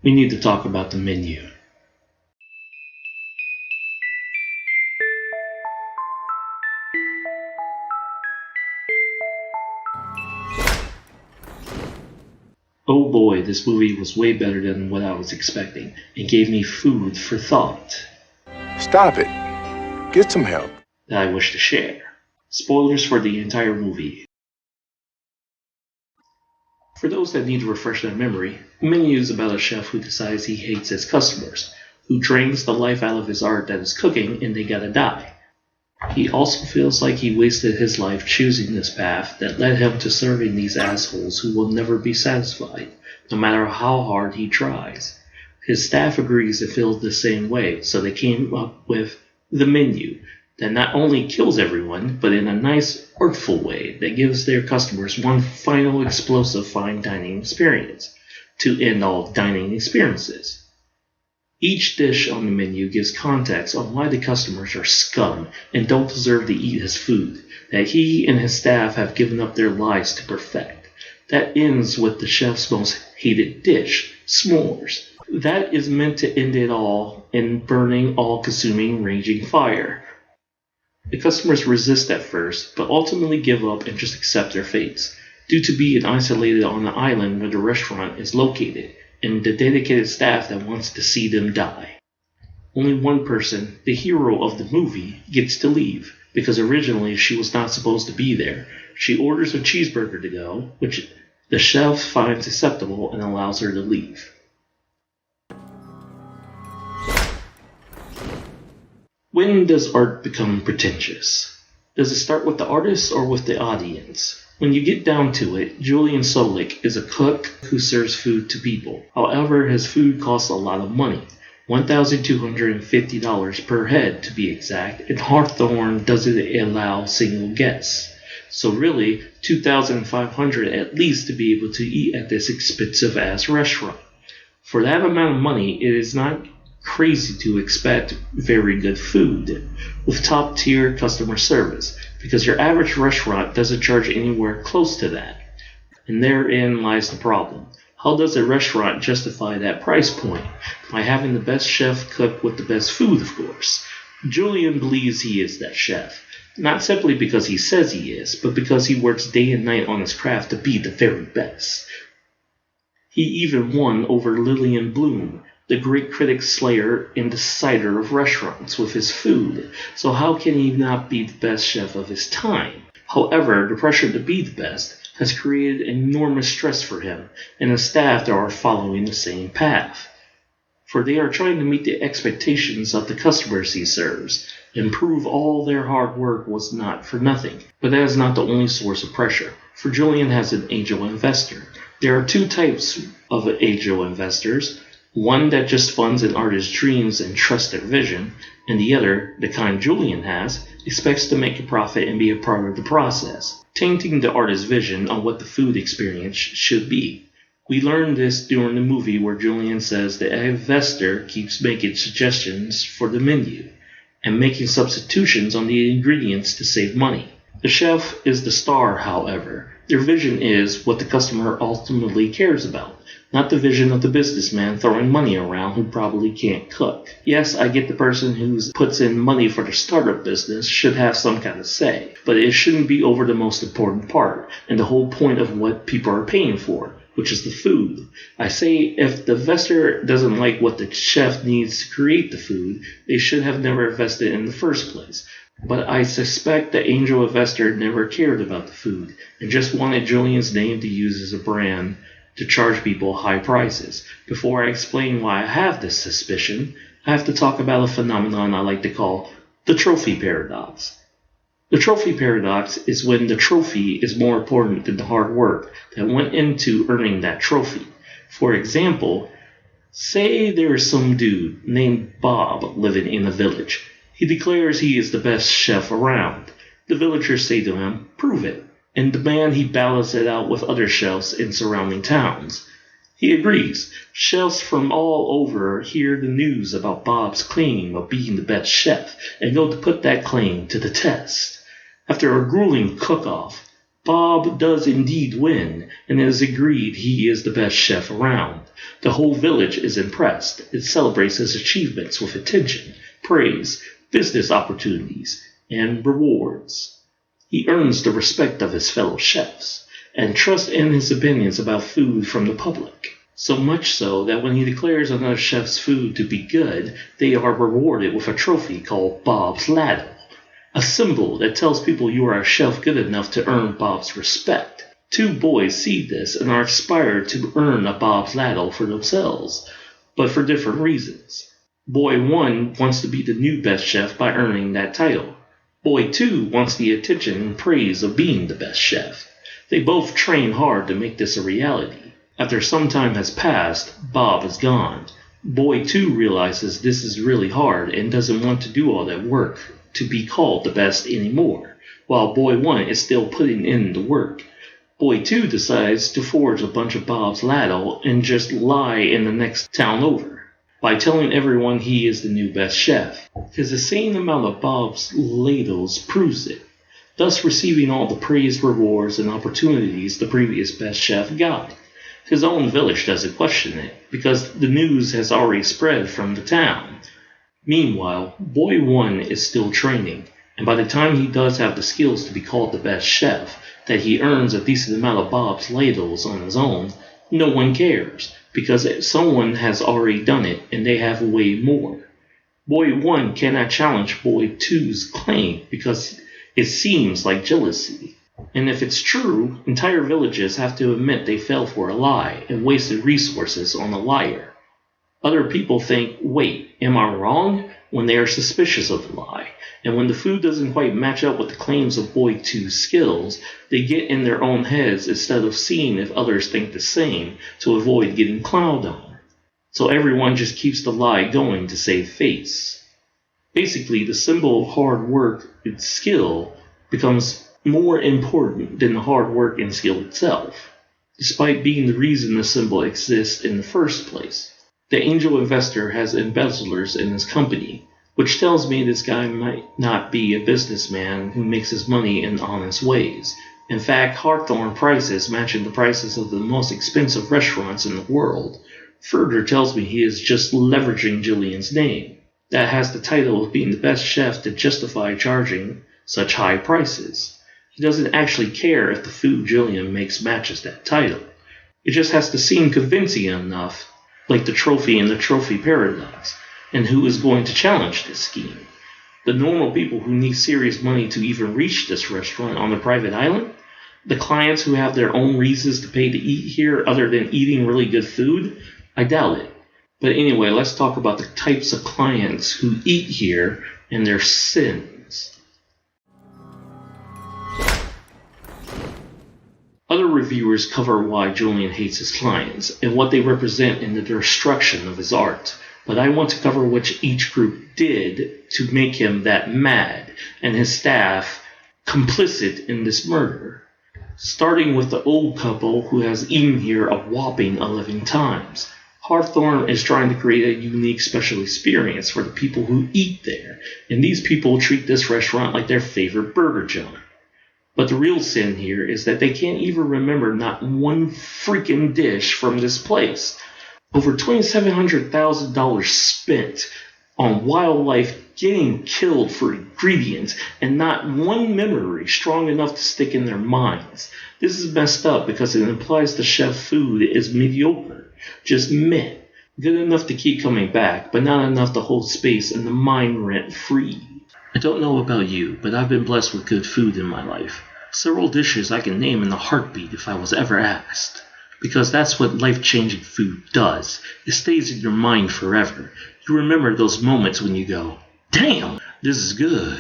We need to talk about the menu. Oh boy, this movie was way better than what I was expecting, and gave me food for thought. Stop it. Get some help. That I wish to share. Spoilers for the entire movie. For those that need to refresh their memory, the menu is about a chef who decides he hates his customers, who drains the life out of his art that is cooking and they gotta die. He also feels like he wasted his life choosing this path that led him to serving these assholes who will never be satisfied, no matter how hard he tries. His staff agrees to feel the same way, so they came up with the menu that not only kills everyone, but in a nice, artful way that gives their customers one final explosive fine dining experience to end all dining experiences. Each dish on the menu gives context on why the customers are scum and don't deserve to eat his food, that he and his staff have given up their lives to perfect. That ends with the chef's most hated dish, s'mores. That is meant to end it all in burning, all-consuming, raging fire. The customers resist at first, but ultimately give up and just accept their fates, due to being isolated on the island where the restaurant is located, and the dedicated staff that wants to see them die. Only one person, the hero of the movie, gets to leave, because originally she was not supposed to be there. She orders a cheeseburger to go, which the chef finds acceptable and allows her to leave. When does art become pretentious? Does it start with the artist or with the audience? When you get down to it, Julian Solik is a cook who serves food to people. However, his food costs a lot of money, $1,250 per head to be exact, and Hawthorne doesn't allow single guests. So really, $2,500 at least to be able to eat at this expensive-ass restaurant. For that amount of money, it is not crazy to expect very good food with top-tier customer service, because your average restaurant doesn't charge anywhere close to that. And therein lies the problem. How does a restaurant justify that price point? By having the best chef cook with the best food, of course. Julian believes he is that chef, not simply because he says he is, but because he works day and night on his craft to be the very best. He even won over Lillian Bloom, the great critic slayer and decider of restaurants, with his food, so how can he not be the best chef of his time? However, the pressure to be the best has created enormous stress for him and the staff that are following the same path. For they are trying to meet the expectations of the customers he serves, and prove all their hard work was not for nothing. But that is not the only source of pressure, for Julian has an angel investor. There are two types of angel investors. One that just funds an artist's dreams and trusts their vision, and the other, the kind Julian has, expects to make a profit and be a part of the process, tainting the artist's vision on what the food experience should be. We learned this during the movie where Julian says the investor keeps making suggestions for the menu, and making substitutions on the ingredients to save money. The chef is the star, however. Their vision is what the customer ultimately cares about, not the vision of the businessman throwing money around who probably can't cook. Yes, I get the person who puts in money for the startup business should have some kind of say, but it shouldn't be over the most important part, and the whole point of what people are paying for, which is the food. I say if the investor doesn't like what the chef needs to create the food, they should have never invested in the first place. But I suspect the angel investor never cared about the food, and just wanted Julian's name to use as a brand to charge people high prices. Before I explain why I have this suspicion, I have to talk about a phenomenon I like to call the trophy paradox. The trophy paradox is when the trophy is more important than the hard work that went into earning that trophy. For example, say there is some dude named Bob living in a village. He declares he is the best chef around. The villagers say to him, "Prove it," and demand he balance it out with other chefs in surrounding towns. He agrees. Chefs from all over hear the news about Bob's claim of being the best chef and go to put that claim to the test. After a grueling cook-off, Bob does indeed win, and it is agreed he is the best chef around. The whole village is impressed. It celebrates his achievements with attention, praise, business opportunities, and rewards. He earns the respect of his fellow chefs, and trust in his opinions about food from the public. So much so that when he declares another chef's food to be good, they are rewarded with a trophy called Bob's Ladle, a symbol that tells people you are a chef good enough to earn Bob's respect. Two boys see this and are inspired to earn a Bob's Ladle for themselves, but for different reasons. Boy 1 wants to be the new best chef by earning that title. Boy 2 wants the attention and praise of being the best chef. They both train hard to make this a reality. After some time has passed, Bob is gone. Boy 2 realizes this is really hard and doesn't want to do all that work to be called the best anymore, while Boy 1 is still putting in the work. Boy 2 decides to forge a bunch of Bob's Ladle and just lie in the next town over, by telling everyone he is the new best chef. His insane amount of Bob's Ladles proves it, thus receiving all the praise, rewards, and opportunities the previous best chef got. His own village doesn't question it, because the news has already spread from the town. Meanwhile, Boy 1 is still training, and by the time he does have the skills to be called the best chef, that he earns a decent amount of Bob's Ladles on his own, no one cares, because someone has already done it and they have way more. Boy 1 cannot challenge Boy 2's claim because it seems like jealousy. And if it's true, entire villages have to admit they fell for a lie and wasted resources on a liar. Other people think, wait, am I wrong? When they are suspicious of the lie. And when the food doesn't quite match up with the claims of Boy 2's skills, they get in their own heads instead of seeing if others think the same to avoid getting clowned on. So everyone just keeps the lie going to save face. Basically, the symbol of hard work and skill becomes more important than the hard work and skill itself, despite being the reason the symbol exists in the first place. The angel investor has embezzlers in his company, which tells me this guy might not be a businessman who makes his money in honest ways. In fact, Hawthorne prices matching the prices of the most expensive restaurants in the world further tells me he is just leveraging Jillian's name, that has the title of being the best chef to justify charging such high prices. He doesn't actually care if the food Jillian makes matches that title. It just has to seem convincing enough, like the trophy in the trophy paradox. And who is going to challenge this scheme? The normal people who need serious money to even reach this restaurant on the private island? The clients who have their own reasons to pay to eat here other than eating really good food? I doubt it. But anyway, let's talk about the types of clients who eat here and their sins. Other reviewers cover why Julian hates his clients and what they represent in the destruction of his art, but I want to cover what each group did to make him that mad and his staff complicit in this murder. Starting with the old couple who has eaten here a whopping 11 times. Hawthorne is trying to create a unique special experience for the people who eat there, and these people treat this restaurant like their favorite burger joint. But the real sin here is that they can't even remember not one freaking dish from this place. Over $2,700,000 spent on wildlife getting killed for ingredients and not one memory strong enough to stick in their minds. This is messed up because it implies the chef food is mediocre, just meh, good enough to keep coming back, but not enough to hold space in the mind rent-free. I don't know about you, but I've been blessed with good food in my life. Several dishes I can name in a heartbeat if I was ever asked. Because that's what life-changing food does. It stays in your mind forever. You remember those moments when you go, damn, this is good.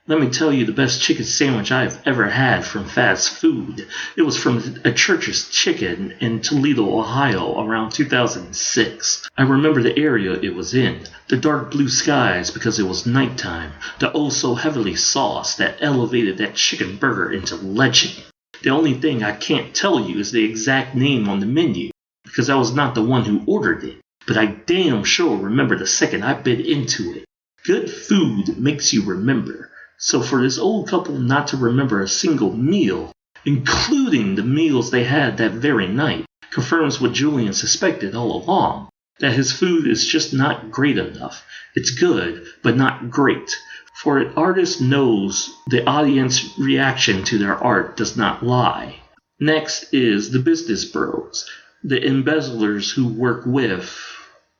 Let me tell you the best chicken sandwich I've ever had from fast food. It was from a Church's Chicken in Toledo, Ohio around 2006. I remember the area it was in, the dark blue skies because it was nighttime, the oh so heavily sauce that elevated that chicken burger into legend. The only thing I can't tell you is the exact name on the menu, because I was not the one who ordered it, but I damn sure remember the second I bit into it. Good food makes you remember. So for this old couple not to remember a single meal including the meals they had that very night, confirms what Julian suspected all along, that his food is just not great enough. It's good, but not great. For an artist knows the audience reaction to their art does not lie. Next is the business bros, the embezzlers who work with,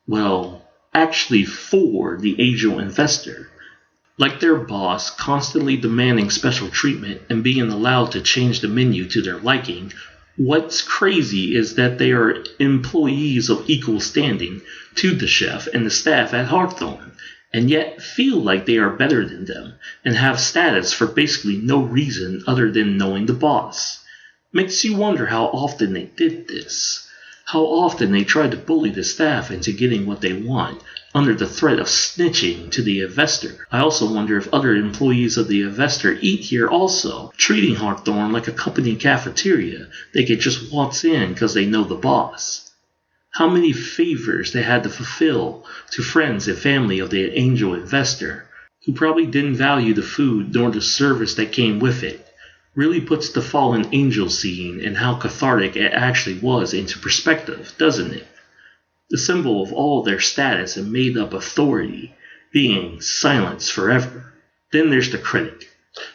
well, actually for the angel investor. Like their boss, constantly demanding special treatment and being allowed to change the menu to their liking, what's crazy is that they are employees of equal standing to the chef and the staff at Hawthorne, and yet feel like they are better than them and have status for basically no reason other than knowing the boss. Makes you wonder how often they did this. How often they tried to bully the staff into getting what they want, under the threat of snitching to the investor. I also wonder if other employees of the investor eat here also, treating Hawthorne like a company cafeteria they could just waltz in because they know the boss. How many favors they had to fulfill to friends and family of the angel investor, who probably didn't value the food nor the service that came with it, really puts the fallen angel scene and how cathartic it actually was into perspective, doesn't it? The symbol of all their status and made-up authority being silenced forever. Then there's the critic.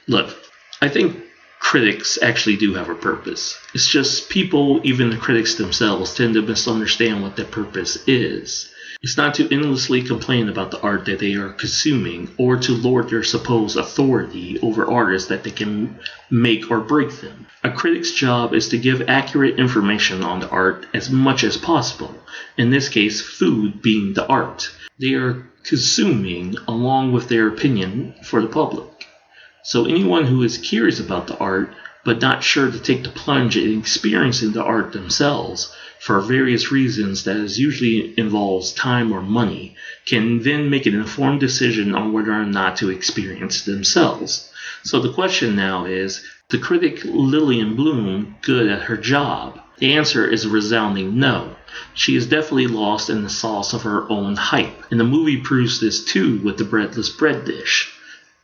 Look, I think critics actually do have a purpose. It's just people, even the critics themselves, tend to misunderstand what that purpose is. It's not to endlessly complain about the art that they are consuming or to lord their supposed authority over artists that they can make or break them. A critic's job is to give accurate information on the art as much as possible, in this case food being the art they are consuming along with their opinion for the public. So anyone who is curious about the art but not sure to take the plunge in experiencing the art themselves for various reasons that usually involves time or money, can then make an informed decision on whether or not to experience themselves. So the question now is, the critic Lillian Bloom good at her job? The answer is a resounding no. She is definitely lost in the sauce of her own hype, and the movie proves this too with the breadless bread dish.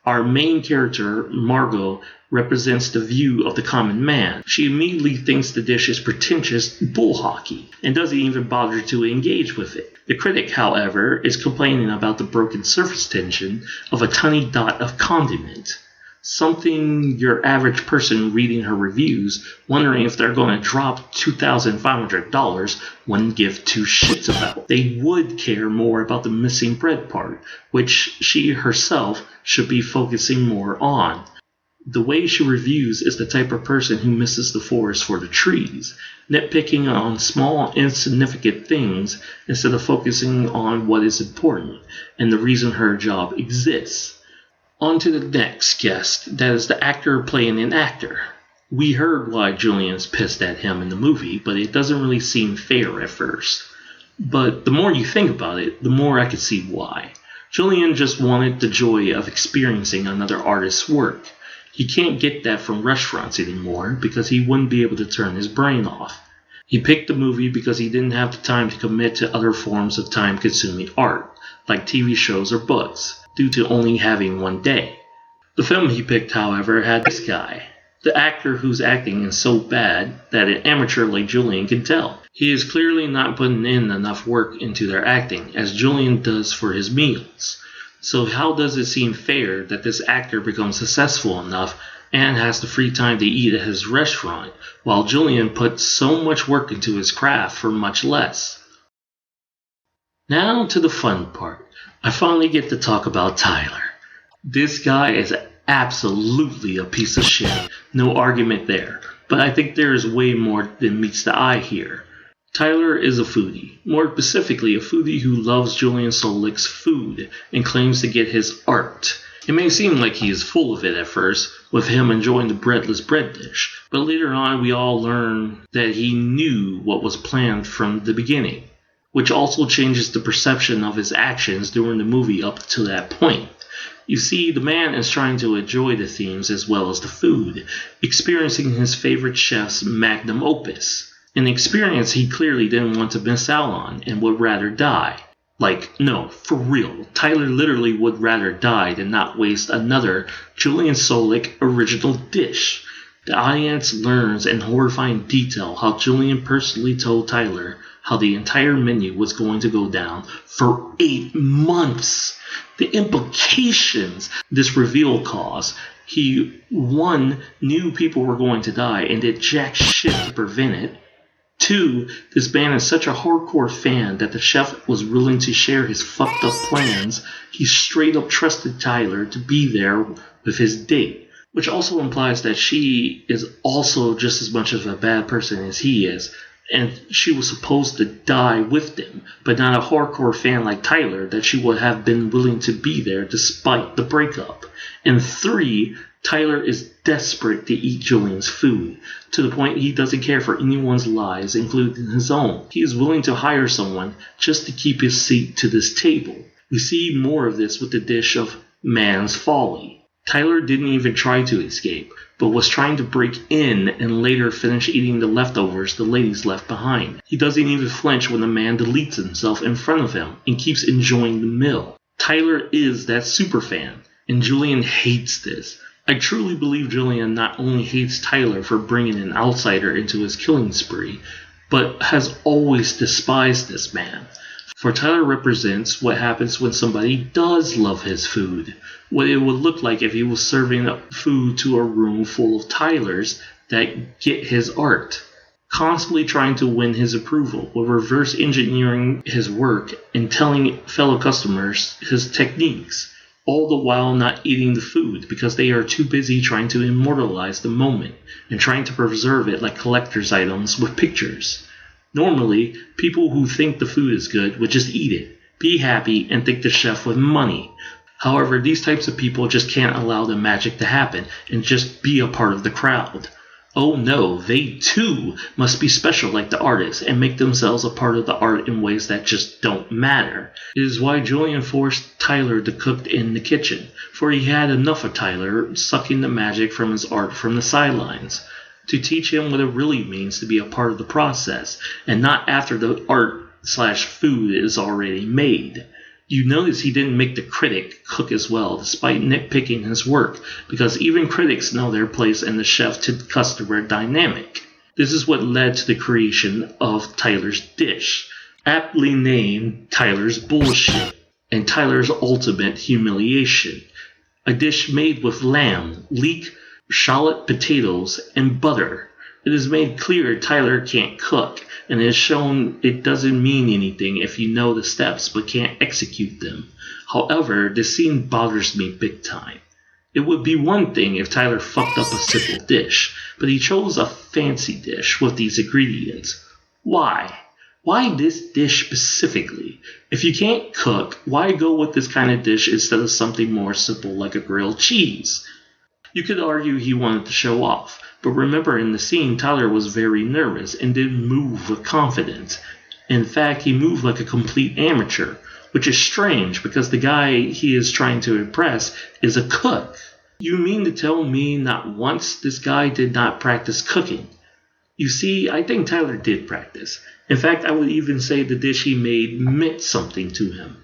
Our main character, Margot, represents the view of the common man. She immediately thinks the dish is pretentious bull hockey and doesn't even bother to engage with it. The critic, however, is complaining about the broken surface tension of a tiny dot of condiment. Something your average person reading her reviews, wondering if they're going to drop $2,500, wouldn't give two shits about. They would care more about the missing bread part, which she herself should be focusing more on. The way she reviews is the type of person who misses the forest for the trees, nitpicking on small, insignificant things instead of focusing on what is important and the reason her job exists. On to the next guest, that is the actor playing an actor. We heard why Julian's pissed at him in the movie, but it doesn't really seem fair at first. But the more you think about it, the more I could see why. Julian just wanted the joy of experiencing another artist's work. He can't get that from restaurants anymore because he wouldn't be able to turn his brain off. He picked the movie because he didn't have the time to commit to other forms of time-consuming art, like TV shows or books, due to only having one day. The film he picked, however, had this guy, the actor whose acting is so bad that an amateur like Julian can tell. He is clearly not putting in enough work into their acting, as Julian does for his meals. So how does it seem fair that this actor becomes successful enough and has the free time to eat at his restaurant, while Julian puts so much work into his craft for much less? Now to the fun part. I finally get to talk about Tyler. This guy is absolutely a piece of shit. No argument there. But I think there is way more than meets the eye here. Tyler is a foodie. More specifically, a foodie who loves Julian Solik's food and claims to get his art. It may seem like he is full of it at first, with him enjoying the breadless bread dish. But later on, we all learn that he knew what was planned from the beginning, which also changes the perception of his actions during the movie up to that point. You see, the man is trying to enjoy the themes as well as the food, experiencing his favorite chef's magnum opus. An experience he clearly didn't want to miss out on and would rather die. Like, no, for real, Tyler literally would rather die than not waste another Julian Solik original dish. The audience learns in horrifying detail how Julian personally told Tyler how the entire menu was going to go down for 8 months. The implications this reveal caused. He, one, knew people were going to die and did jack shit to prevent it. 2, this man is such a hardcore fan that the chef was willing to share his fucked up plans. He straight up trusted Tyler to be there with his date. Which also implies that she is also just as much of a bad person as he is, and she was supposed to die with them, but not a hardcore fan like Tyler that she would have been willing to be there despite the breakup. And 3, Tyler is desperate to eat Julian's food, to the point he doesn't care for anyone's lives, including his own. He is willing to hire someone just to keep his seat to this table. We see more of this with the dish of man's folly. Tyler didn't even try to escape, but was trying to break in and later finish eating the leftovers the ladies left behind. He doesn't even flinch when the man deletes himself in front of him and keeps enjoying the meal. Tyler is that superfan, and Julian hates this. I truly believe Julian not only hates Tyler for bringing an outsider into his killing spree, but has always despised this man. For Tyler represents what happens when somebody does love his food. What it would look like if he was serving up food to a room full of Tylers that get his art. Constantly trying to win his approval, with reverse engineering his work and telling fellow customers his techniques. All the while not eating the food because they are too busy trying to immortalize the moment and trying to preserve it like collector's items with pictures. Normally, people who think the food is good would just eat it, be happy, and thank the chef with money. However, these types of people just can't allow the magic to happen and just be a part of the crowd. Oh no, they too must be special like the artists and make themselves a part of the art in ways that just don't matter. It is why Julian forced Tyler to cook in the kitchen, for he had enough of Tyler sucking the magic from his art from the sidelines. To teach him what it really means to be a part of the process, and not after the art/food is already made. You notice he didn't make the critic cook as well, despite nitpicking his work, because even critics know their place in the chef-to-customer dynamic. This is what led to the creation of Tyler's dish, aptly named Tyler's Bullshit, and Tyler's Ultimate Humiliation. A dish made with lamb, leek, shallot potatoes, and butter. It is made clear Tyler can't cook, and it is shown it doesn't mean anything if you know the steps but can't execute them. However, this scene bothers me big time. It would be one thing if Tyler fucked up a simple dish, but he chose a fancy dish with these ingredients. Why? Why this dish specifically? If you can't cook, why go with this kind of dish instead of something more simple like a grilled cheese? You could argue he wanted to show off, but remember in the scene Tyler was very nervous and didn't move with confidence. In fact, he moved like a complete amateur, which is strange because the guy he is trying to impress is a cook. You mean to tell me not once this guy did not practice cooking? You see, I think Tyler did practice. In fact, I would even say the dish he made meant something to him.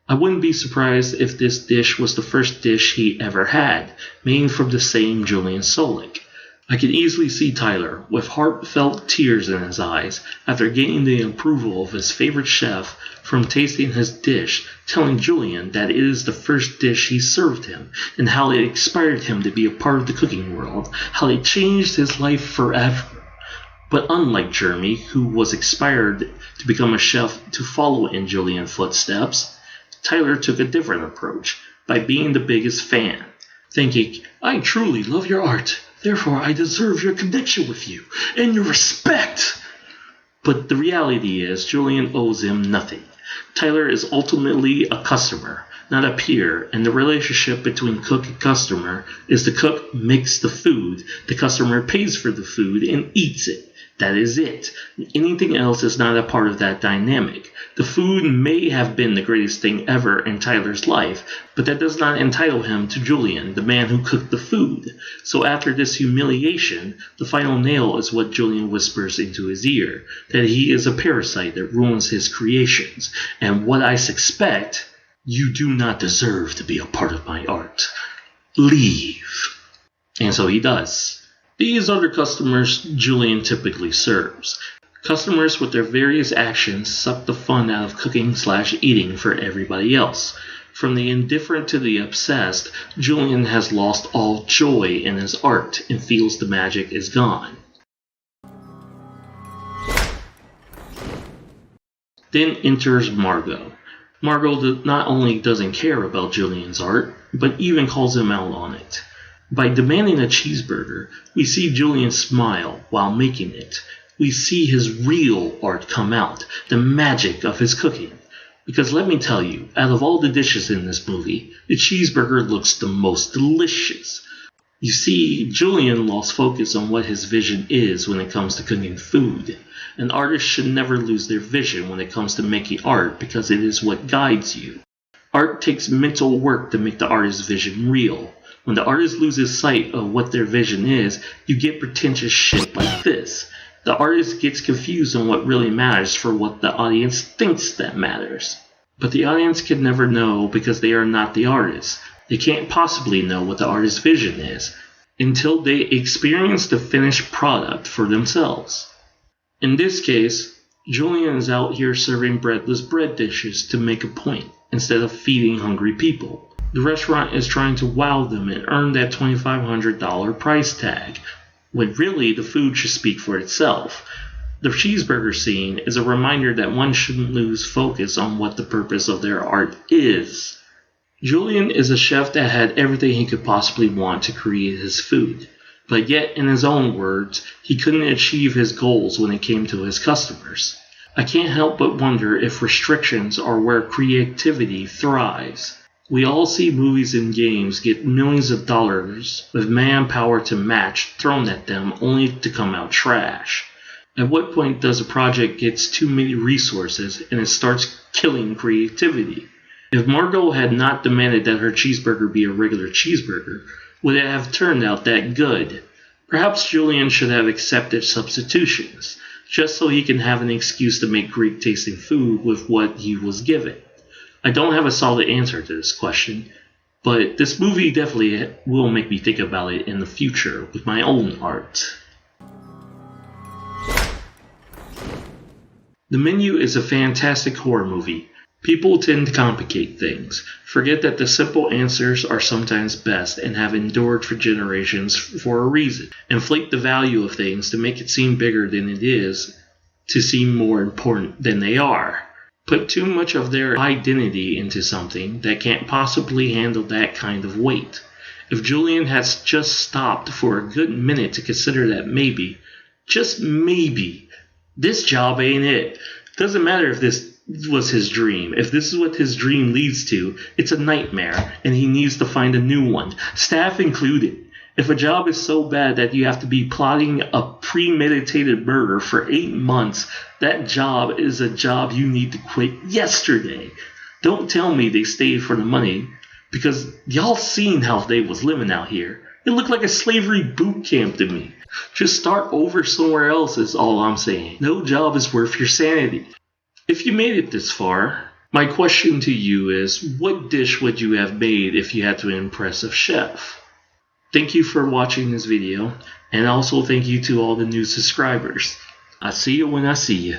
I wouldn't be surprised if this dish was the first dish he ever had, made from the same Julian Solik. I can easily see Tyler, with heartfelt tears in his eyes, after gaining the approval of his favorite chef from tasting his dish, telling Julian that it is the first dish he served him, and how it inspired him to be a part of the cooking world, how it changed his life forever. But unlike Jeremy, who was inspired to become a chef to follow in Julian's footsteps, Tyler took a different approach, by being the biggest fan, thinking, I truly love your art, therefore I deserve your connection with you, and your respect. But the reality is, Julian owes him nothing. Tyler is ultimately a customer, not a peer, and the relationship between cook and customer is the cook makes the food, the customer pays for the food and eats it. That is it. Anything else is not a part of that dynamic. The food may have been the greatest thing ever in Tyler's life, but that does not entitle him to Julian, the man who cooked the food. So after this humiliation, the final nail is what Julian whispers into his ear, that he is a parasite that ruins his creations, and what I suspect, you do not deserve to be a part of my art. Leave. And so he does. These are the customers Julian typically serves. Customers with their various actions suck the fun out of cooking/eating for everybody else. From the indifferent to the obsessed, Julian has lost all joy in his art and feels the magic is gone. Then enters Margot. Margot not only doesn't care about Julian's art, but even calls him out on it. By demanding a cheeseburger, we see Julian smile while making it. We see his real art come out, the magic of his cooking. Because let me tell you, out of all the dishes in this movie, the cheeseburger looks the most delicious. You see, Julian lost focus on what his vision is when it comes to cooking food. An artist should never lose their vision when it comes to making art because it is what guides you. Art takes mental work to make the artist's vision real. When the artist loses sight of what their vision is, you get pretentious shit like this. The artist gets confused on what really matters for what the audience thinks that matters. But the audience can never know because they are not the artist. They can't possibly know what the artist's vision is until they experience the finished product for themselves. In this case, Julian is out here serving breadless bread dishes to make a point instead of feeding hungry people. The restaurant is trying to wow them and earn that $2,500 price tag, when really the food should speak for itself. The cheeseburger scene is a reminder that one shouldn't lose focus on what the purpose of their art is. Julian is a chef that had everything he could possibly want to create his food, but yet, in his own words, he couldn't achieve his goals when it came to his customers. I can't help but wonder if restrictions are where creativity thrives. We all see movies and games get millions of dollars with manpower to match thrown at them only to come out trash. At what point does a project get too many resources and it starts killing creativity? If Margot had not demanded that her cheeseburger be a regular cheeseburger, would it have turned out that good? Perhaps Julian should have accepted substitutions, just so he can have an excuse to make great tasting food with what he was given. I don't have a solid answer to this question, but this movie definitely will make me think about it in the future with my own art. The Menu is a fantastic horror movie. People tend to complicate things, forget that the simple answers are sometimes best and have endured for generations for a reason, inflate the value of things to make it seem bigger than it is, to seem more important than they are. Put too much of their identity into something that can't possibly handle that kind of weight. If Julian has just stopped for a good minute to consider that maybe, just maybe, this job ain't it. Doesn't matter if this was his dream. If this is what his dream leads to, it's a nightmare, and he needs to find a new one, staff included. If a job is so bad that you have to be plotting a premeditated murder for 8 months, that job is a job you need to quit yesterday. Don't tell me they stayed for the money, because y'all seen how they was living out here. It looked like a slavery boot camp to me. Just start over somewhere else is all I'm saying. No job is worth your sanity. If you made it this far, my question to you is, what dish would you have made if you had to impress a chef? Thank you for watching this video, and also thank you to all the new subscribers. I see you when I see you.